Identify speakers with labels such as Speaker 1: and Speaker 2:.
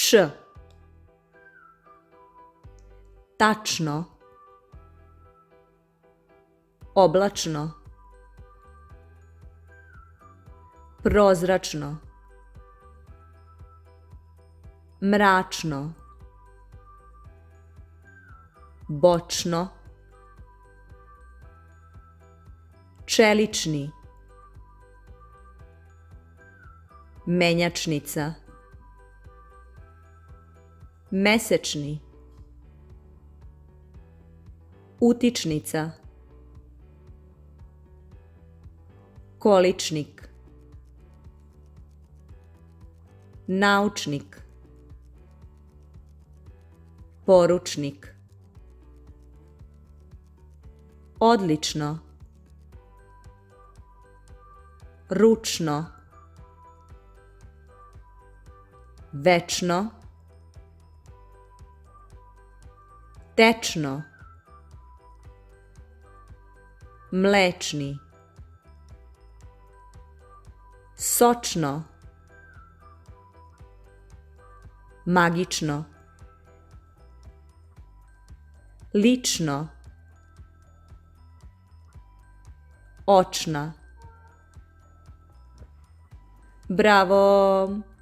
Speaker 1: Š. Tačno. Oblačno. Prozračno. Mračno. Bočno. Čelični. Menjačnica. Mesečni. Utičnica. Količnik. Naučnik. Poručnik. Odlično. Ručno. Večno. Tečno. Mlečni. Sočno. Magično. Lično. Očna. Bravo!